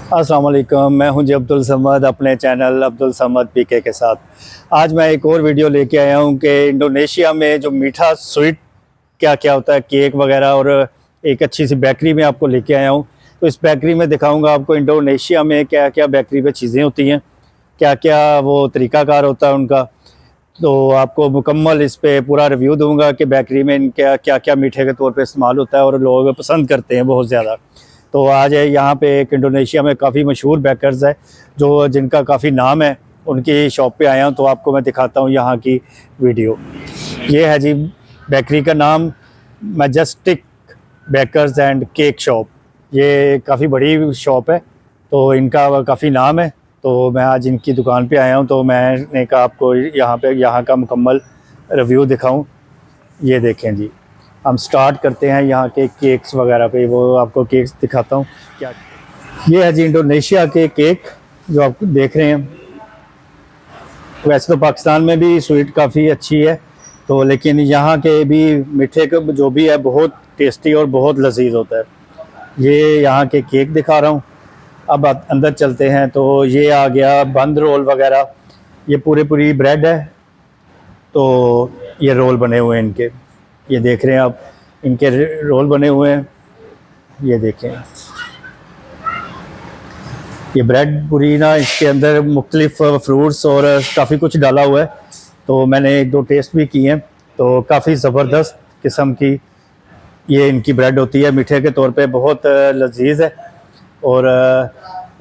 अस्सलाम वालेकुम, मैं हूं जी अब्दुल समद अपने चैनल अब्दुल समद पीके के साथ। आज मैं एक और वीडियो लेके आया हूं कि इंडोनेशिया में जो मीठा स्वीट क्या क्या होता है, केक वगैरह, और एक अच्छी सी बेकरी में आपको लेके आया हूं। तो इस बेकरी में दिखाऊंगा आपको इंडोनेशिया में क्या क्या बेकरी पे चीज़ें होती हैं, क्या क्या वो तरीक़ाकार होता है उनका। तो आपको मुकम्मल इस पे पूरा रिव्यू दूंगा कि बेकरी में इनका क्या क्या मीठे के तौर पे इस्तेमाल होता है और लोग पसंद करते हैं बहुत ज़्यादा। तो आज है यहाँ पे एक इंडोनेशिया में काफ़ी मशहूर बेकर्स है जो जिनका काफ़ी नाम है, उनकी शॉप पे आया हूँ। तो आपको मैं दिखाता हूँ यहाँ की वीडियो। ये है जी बेकरी का नाम, Majestic Bakers and Cake Shop. ये काफ़ी बड़ी शॉप है, तो इनका काफ़ी नाम है। तो मैं आज इनकी दुकान पे आया हूँ, तो मैंने कहा आपको यहाँ का मुकम्मल रिव्यू दिखाऊँ। ये देखें जी, हम स्टार्ट करते हैं यहाँ के केक्स वगैरह पे। वो आपको केक्स दिखाता हूँ क्या। ये है जी इंडोनेशिया के केक जो आप देख रहे हैं। वैसे तो पाकिस्तान में भी स्वीट काफ़ी अच्छी है, तो लेकिन यहाँ के भी मीठे का जो भी है बहुत टेस्टी और बहुत लजीज होता है। ये यहाँ के केक दिखा रहा हूँ। अब अंदर चलते हैं। तो ये आ गया बंद रोल वगैरह, ये पूरी ब्रेड है। तो ये रोल बने हुए हैं इनके, ये देख रहे हैं आप, इनके रोल बने हुए हैं। ये देखें, ये ब्रेड पूरी ना, इसके अंदर मुख्तलिफ फ्रूट्स और काफ़ी कुछ डाला हुआ है। तो मैंने एक दो टेस्ट भी किए हैं, तो काफ़ी ज़बरदस्त किस्म की ये इनकी ब्रेड होती है। मीठे के तौर पे बहुत लजीज है। और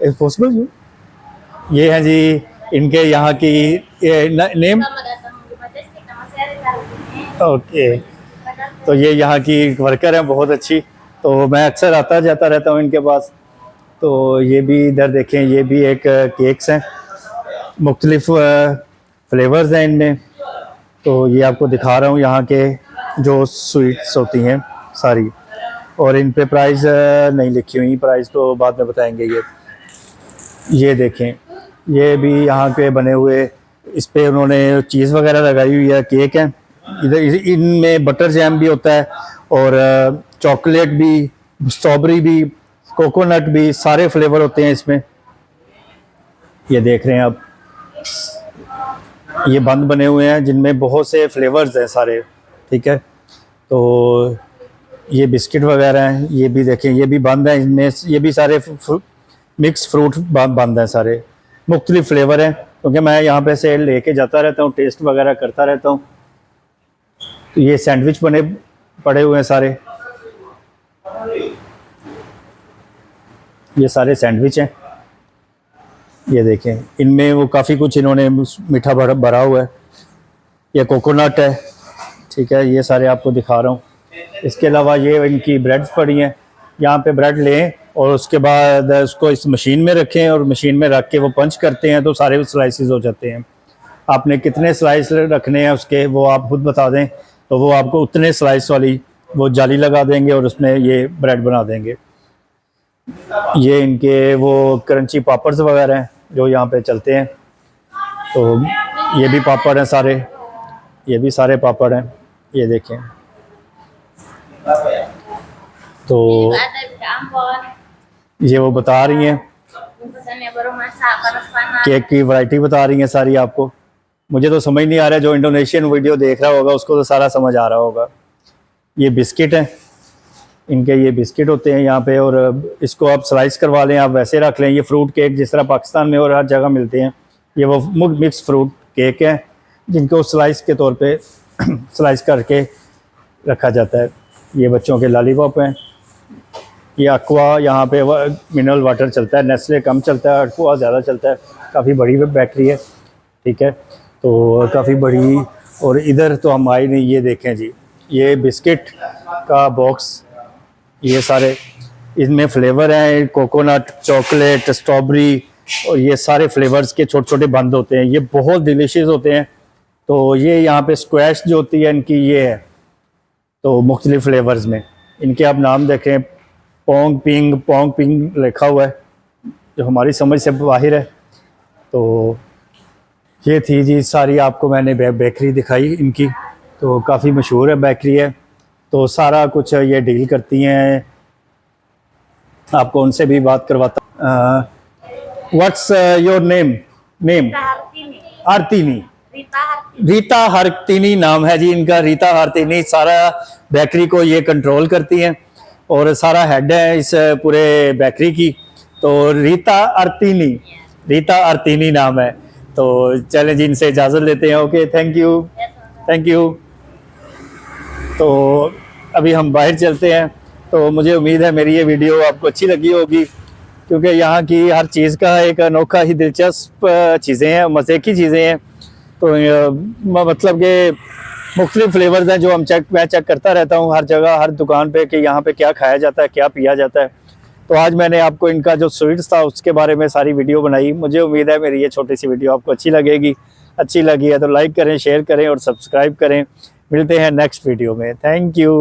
इज़ पॉसिबल ये है जी इनके यहाँ की नेम। ओके, तो ये यहाँ की वर्कर है बहुत अच्छी, तो मैं अक्सर आता जाता रहता हूँ इनके पास। तो ये भी इधर देखें, ये भी एक केक्स हैं, मुख्तलिफ फ्लेवर्स हैं इनमें। तो ये आपको दिखा रहा हूँ यहाँ के जो स्वीट्स होती हैं सारी, और इन पे प्राइस नहीं लिखी हुई, प्राइस तो बाद में बताएंगे। ये देखें, ये भी यहाँ के बने हुए, इस पे उन्होंने चीज़ वगैरह लगाई हुई है। केक है, इधर इनमें बटर जैम भी होता है और चॉकलेट भी, स्ट्रॉबेरी भी, कोकोनट भी, सारे फ्लेवर होते हैं इसमें। ये देख रहे हैं आप, ये बंद बने हुए हैं जिनमें बहुत से फ्लेवर्स हैं सारे, ठीक है। तो ये बिस्किट वगैरह हैं, ये भी देखें, ये भी बंद है इनमें। ये भी सारे मिक्स फ्रूट बंद हैं सारे, मुख्तलिफ फ्लेवर हैं। क्योंकि मैं यहाँ पे से लेके जाता रहता हूँ, टेस्ट वगैरह करता रहता हूँ। तो ये सैंडविच बने पड़े हुए हैं सारे, ये सारे सैंडविच हैं। ये देखें, इनमें वो काफ़ी कुछ इन्होंने मीठा भरा हुआ है। ये कोकोनट है, ठीक है, ये सारे आपको दिखा रहा हूँ। इसके अलावा ये इनकी ब्रेड्स पड़ी हैं। यहाँ पे ब्रेड लें और उसके बाद उसको इस मशीन में रखें, और मशीन में रख के वो पंच करते हैं तो सारे स्लाइसेस हो जाते हैं। आपने कितने स्लाइस रखने हैं उसके, वो आप खुद बता दें, तो वो आपको उतने स्लाइस वाली वो जाली लगा देंगे और उसमें ये ब्रेड बना देंगे। ये इनके वो क्रंची पापड्स वगैरह हैं जो यहाँ पे चलते हैं। तो ये भी पापड़ हैं सारे, ये भी सारे पापड़ हैं, ये देखें। तो ये वो बता रही हैं, केक की वैरायटी बता रही हैं सारी आपको। मुझे तो समझ नहीं आ रहा है, जो इंडोनेशियन वीडियो देख रहा होगा उसको तो सारा समझ आ रहा होगा। ये बिस्किट हैं इनके, ये बिस्किट होते हैं यहाँ पे, और इसको आप स्लाइस करवा लें, आप वैसे रख लें। ये फ्रूट केक जिस तरह पाकिस्तान में और हर जगह मिलते हैं, ये वो मिक्स फ्रूट केक हैं जिनको स्लाइस के तौर पे स्लाइस करके रखा जाता है। ये बच्चों के लॉलीपॉप हैं। ये अक्वा, यहाँ पे मिनरल वाटर चलता है, नेस्ले कम चलता है, अक्वा ज़्यादा चलता है। काफ़ी बड़ी बेकरी है, ठीक है, तो काफ़ी बड़ी। और इधर तो हम आए नहीं। ये देखें जी, ये बिस्किट का बॉक्स, ये सारे इनमें फ्लेवर हैं, कोकोनट, चॉकलेट, स्ट्रॉबेरी, और ये सारे फ्लेवर्स के छोटे छोटे बंद होते हैं। ये बहुत डिलीशियस होते हैं। तो ये यहाँ पे स्क्वैश जो होती है इनकी, ये है तो मुख्तलिफ फ्लेवर्स में। इनके आप नाम देखें, पोंग पिंग लिखा हुआ है, जो हमारी समझ से बाहर है। तो ये थी जी सारी आपको मैंने बेकरी दिखाई इनकी। तो काफ़ी मशहूर है बेकरी है, तो सारा कुछ ये डील करती हैं। आपको उनसे भी बात करवाता व्हाट्स योर नेम? नेम आरतीनी, रीता हरतिनी नाम है जी इनका, रीता हरतिनी सारा बेकरी को ये कंट्रोल करती हैं और सारा हेड है इस पूरे बेकरी की। तो रीता अर्तिनी नाम है। तो चलें जी, इनसे इजाज़त लेते हैं। Okay, thank you, thank you. तो अभी हम बाहर चलते हैं। तो मुझे उम्मीद है मेरी ये वीडियो आपको अच्छी लगी होगी, क्योंकि यहाँ की हर चीज़ का एक अनोखा ही दिलचस्प चीज़ें हैं, मज़े की चीज़ें हैं। तो मतलब कि मुख्तलिफ फ्लेवर्स हैं जो मैं चेक करता रहता हूँ हर जगह, हर दुकान पे, कि यहाँ पे क्या खाया जाता है, क्या पिया जाता है। तो आज मैंने आपको इनका जो स्वीट्स था उसके बारे में सारी वीडियो बनाई। मुझे उम्मीद है मेरी ये छोटी सी वीडियो आपको अच्छी लगेगी। अच्छी लगी है तो लाइक करें, शेयर करें और सब्सक्राइब करें। मिलते हैं नेक्स्ट वीडियो में। Thank you.